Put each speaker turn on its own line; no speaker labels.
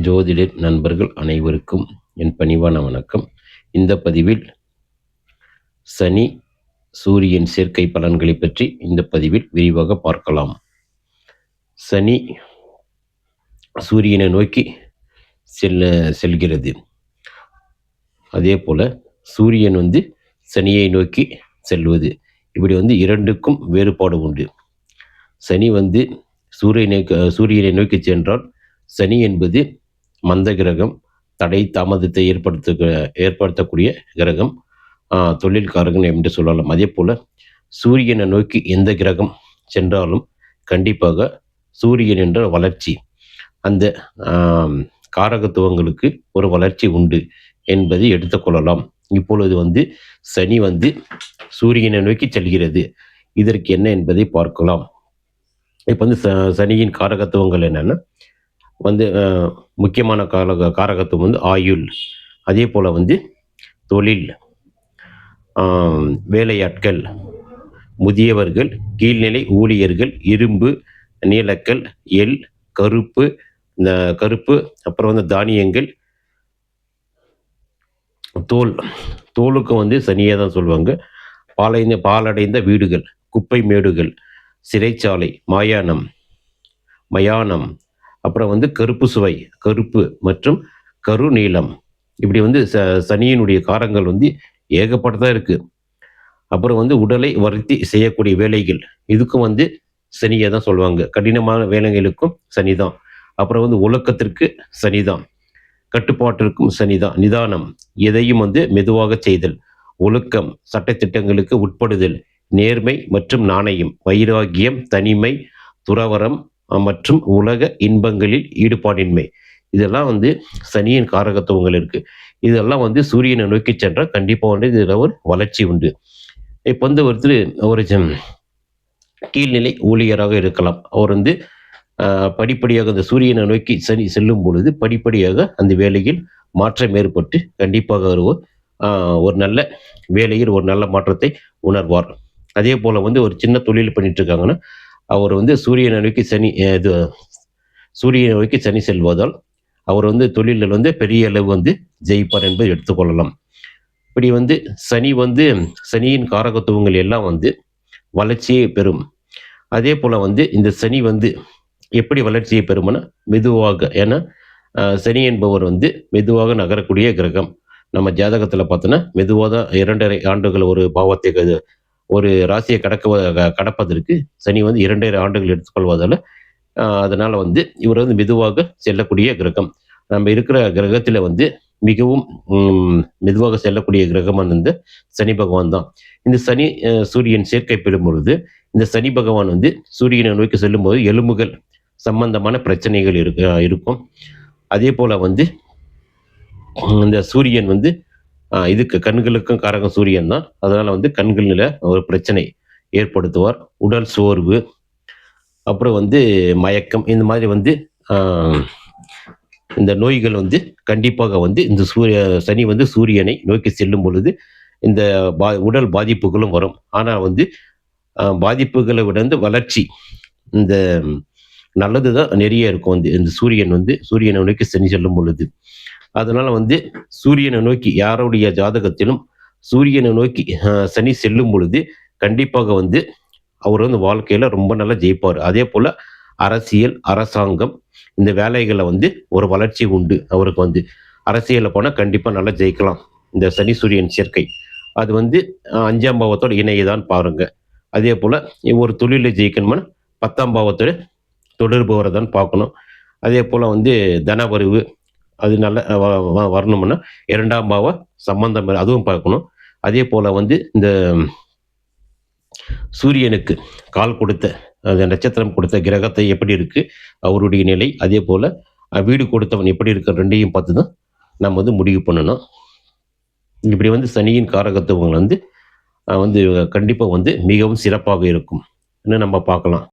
ஜோதிடர் நண்பர்கள் அனைவருக்கும் என் பணிவான வணக்கம். இந்த பதிவில் சனி சூரியன் சேர்க்கை பலன்களை பற்றி இந்த பதிவில் விரிவாக பார்க்கலாம். சனி சூரியனை நோக்கி செல்கிறது. அதே போல சூரியன் சனியை நோக்கி செல்வது, இப்படி இரண்டுக்கும் வேறுபாடு உண்டு. சனி சூரியனை நோக்கி சென்றால் சனி என்பது மந்த கிரகம், தடை தாமதத்தை ஏற்படுத்தக்கூடிய கிரகம், தொழில்காரகன் என்று சொல்லலாம். அதே போல் சூரியனை நோக்கி எந்த கிரகம் சென்றாலும் கண்டிப்பாக சூரியன் என்ற வளர்ச்சி, அந்த காரகத்துவங்களுக்கு ஒரு வளர்ச்சி உண்டு என்பதை எடுத்துக்கொள்ளலாம். இப்பொழுது சனி சூரியனை நோக்கி செல்கிறது. இதற்கு என்ன என்பதை பார்க்கலாம். இப்போ சனியின் காரகத்துவங்கள் என்னென்னா முக்கியமான காரகத்துவம் ஆயுள், அதே போல் தொழில், வேலையாட்கள், முதியவர்கள், கீழ்நிலை ஊழியர்கள், இரும்பு, நீலக்கல், எள், கருப்பு, இந்த கருப்பு, அப்புறம் தானியங்கள், தோலுக்கு சனியாக தான் சொல்லுவாங்க. பாலடைந்த வீடுகள், குப்பை மேடுகள், சிறைச்சாலை, மயானம், அப்புறம் கருப்பு சுவை, கருப்பு மற்றும் கருநீலம், இப்படி சனியினுடைய காரங்கள் ஏகப்பட்டதாக இருக்குது. அப்புறம் உடலை வருத்தி செய்யக்கூடிய வேலைகள், இதுக்கும் சனியை தான் சொல்லுவாங்க. கடினமான வேலைகளுக்கும் சனி தான். அப்புறம் ஒழுக்கத்திற்கு சனி தான், கட்டுப்பாட்டிற்கும் சனி தான். நிதானம், எதையும் மெதுவாக செய்தல், ஒழுக்கம், சட்டத்திட்டங்களுக்கு உட்படுதல், நேர்மை மற்றும் நாணயம், வைராகியம், தனிமை, துறவரம் மற்றும் உலக இன்பங்களில் ஈடுபாடின்மை, இதெல்லாம் சனியின் காரகத்துவங்கள் இருக்குது. இதெல்லாம் சூரியனை நோக்கி சென்றால் கண்டிப்பாக இதில் ஒரு வளர்ச்சி உண்டு. இப்போ ஒருத்தர் ஒரு கீழ்நிலை ஊழியராக இருக்கலாம். அவர் படிப்படியாக அந்த சூரியனை நோக்கி சனி செல்லும் பொழுது படிப்படியாக அந்த வேலையில் மாற்றம் ஏற்பட்டு கண்டிப்பாக ஒரு நல்ல வேலையில் ஒரு நல்ல மாற்றத்தை உணர்வார். அதே போல் ஒரு சின்ன தொழில் பண்ணிட்டு இருக்காங்கன்னா அவர் சூரியனை நோக்கி சனி செல்வதால் அவர் தொழிலில் பெரிய அளவு ஜெயிப்பார் என்பதை எடுத்துக்கொள்ளலாம். இப்படி சனி சனியின் காரகத்துவங்கள் எல்லாம் வளர்ச்சியை பெறும். அதே போல் இந்த சனி எப்படி வளர்ச்சியை பெறும்னா மெதுவாக. ஏன்னா சனி என்பவர் மெதுவாக நகரக்கூடிய கிரகம். நம்ம ஜாதகத்தில் பார்த்தோன்னா மெதுவாக தான் 2.5 ஆண்டுகள் ஒரு பாவத்தை, ஒரு ராசியை கடப்பதற்கு சனி 2.5 ஆண்டுகள் எடுத்துக்கொள்வதால், அதனால் இவர் மெதுவாக செல்லக்கூடிய கிரகம். நம்ம இருக்கிற கிரகத்தில் மிகவும் மெதுவாக செல்லக்கூடிய கிரகமான இந்த சனி பகவான் தான். இந்த சனி சூரியன் சேர்க்கை பெறும் பொழுது இந்த சனி பகவான் சூரியனை நோக்கி செல்லும்போது எலும்புகள் சம்பந்தமான பிரச்சனைகள் இருக்கும். அதே போல் இந்த சூரியன் இதுக்கு கண்களுக்கும் காரகம் சூரியன் தான். அதனால் கண்களில் ஒரு பிரச்சனை ஏற்படுத்துவார். உடல் சோர்வு, அப்புறம் மயக்கம், இந்த மாதிரி இந்த நோய்கள் கண்டிப்பாக இந்த சனி சூரியனை நோக்கி செல்லும் பொழுது இந்த உடல் பாதிப்புகளும் வரும். ஆனால் பாதிப்புகளை விட வளர்ச்சி, இந்த நல்லது தான் நிறைய இருக்கும். இந்த சூரியனை நோக்கி சனி செல்லும் பொழுது, அதனால் சூரியனை நோக்கி யாருடைய ஜாதகத்திலும் சூரியனை நோக்கி சனி செல்லும் பொழுது கண்டிப்பாக அவர் வாழ்க்கையில் ரொம்ப நல்லா ஜெயிப்பார். அதே போல் அரசியல், அரசாங்கம், இந்த வேலைகளில் ஒரு வளர்ச்சி உண்டு. அவருக்கு அரசியலில் போனால் கண்டிப்பாக நல்லா ஜெயிக்கலாம். இந்த சனி சூரியன் சேர்க்கை அது 5ஆம் பாவத்தோடு இணையதான் பாருங்க. அதே போல் ஒரு தொழிலை ஜெயிக்கணும்னா 10ஆம் பாவத்தோடு தொடர்பு வரதான் பார்க்கணும். அதே போல் தனவரவு அது நல்ல வரணும்னா 2ஆம் பாவ சம்பந்தம் அதுவும் பார்க்கணும். அதே போல் இந்த சூரியனுக்கு கால் கொடுத்த, அந்த நட்சத்திரம் கொடுத்த கிரகத்தை எப்படி இருக்குது அவருடைய நிலை, அதே போல் வீடு கொடுத்தவன் எப்படி இருக்க, ரெண்டையும் பார்த்து தான் நம்ம முடிவு பண்ணணும். இப்படி சனியின் காரகத்துவங்கள் கண்டிப்பாக மிகவும் சிறப்பாக இருக்கும் நம்ம பார்க்கலாம்.